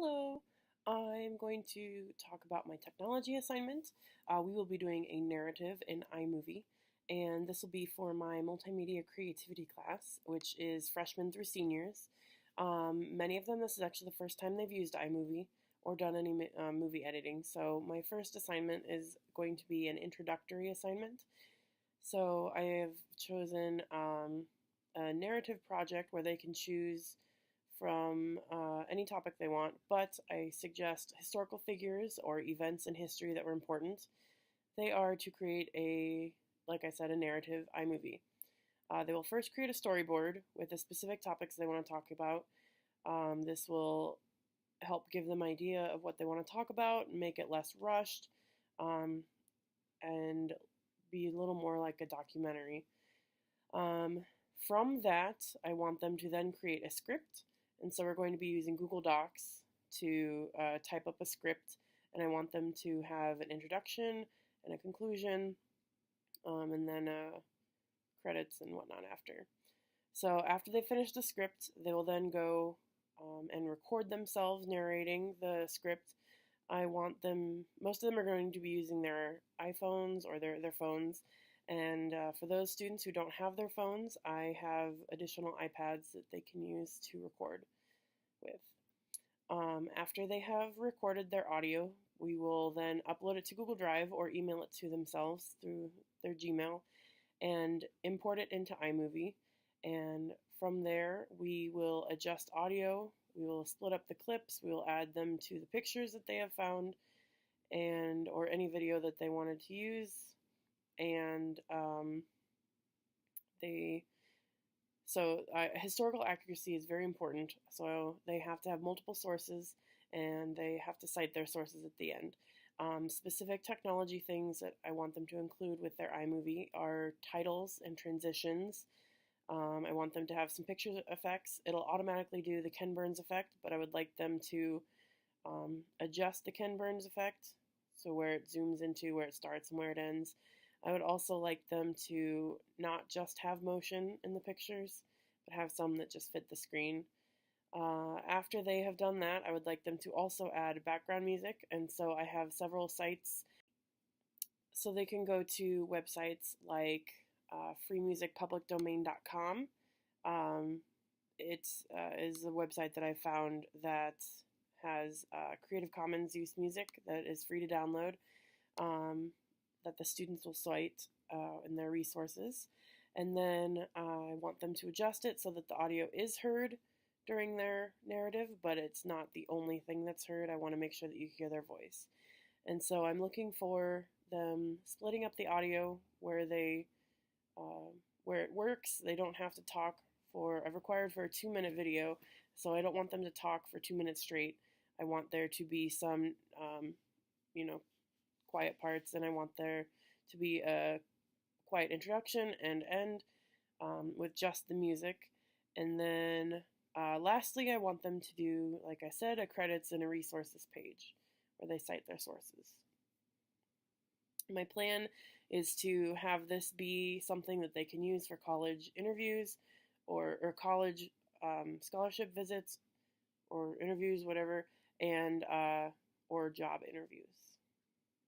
Hello, I'm going to talk about my technology assignment. We will be doing a narrative in iMovie, and this will be for my multimedia creativity class, which is freshmen through seniors. Many of them, this is actually the first time they've used iMovie or done any movie editing. So my first assignment is going to be an introductory assignment. So I have chosen a narrative project where they can choose from any topic they want, but I suggest historical figures or events in history that were important. They are to create like I said, a narrative iMovie. They will first create a storyboard with the specific topics they want to talk about. This will help give them an idea of what they want to talk about, make it less rushed, and be a little more like a documentary. From that, I want them to then create a script. And so we're going to be using Google Docs to type up a script, and I want them to have an introduction and a conclusion, and then credits and whatnot after. So after they finish the script, they will then go and record themselves narrating the script. I want them, most of them are going to be using their iPhones or their phones. And for those students who don't have their phones, I have additional iPads that they can use to record with. After they have recorded their audio, we will then upload it to Google Drive or email it to themselves through their Gmail and import it into iMovie. And from there, we will adjust audio. We will split up the clips. We will add them to the pictures that they have found or any video that they wanted to use. And historical accuracy is very important. So they have to have multiple sources, and they have to cite their sources at the end. Specific technology things that I want them to include with their iMovie are titles and transitions. I want them to have some picture effects. It'll automatically do the Ken Burns effect, but I would like them to adjust the Ken Burns effect, so where it zooms into where it starts and where it ends. I would also like them to not just have motion in the pictures, but have some that just fit the screen. After they have done that, I would like them to also add background music, and so I have several sites. So they can go to websites like freemusicpublicdomain.com. It is a website that I found that has Creative Commons use music that is free to download, that the students will cite in their resources. And then I want them to adjust it so that the audio is heard during their narrative, but it's not the only thing that's heard. I want to make sure that you hear their voice. And so I'm looking for them splitting up the audio where it works. They don't have to talk I've required for a 2-minute video, so I don't want them to talk for 2 minutes straight. I want there to be some, quiet parts, and I want there to be a quiet introduction and end with just the music. And then lastly, I want them to do, like I said, a credits and a resources page where they cite their sources. My plan is to have this be something that they can use for college interviews or college scholarship visits or interviews, whatever, and or job interviews.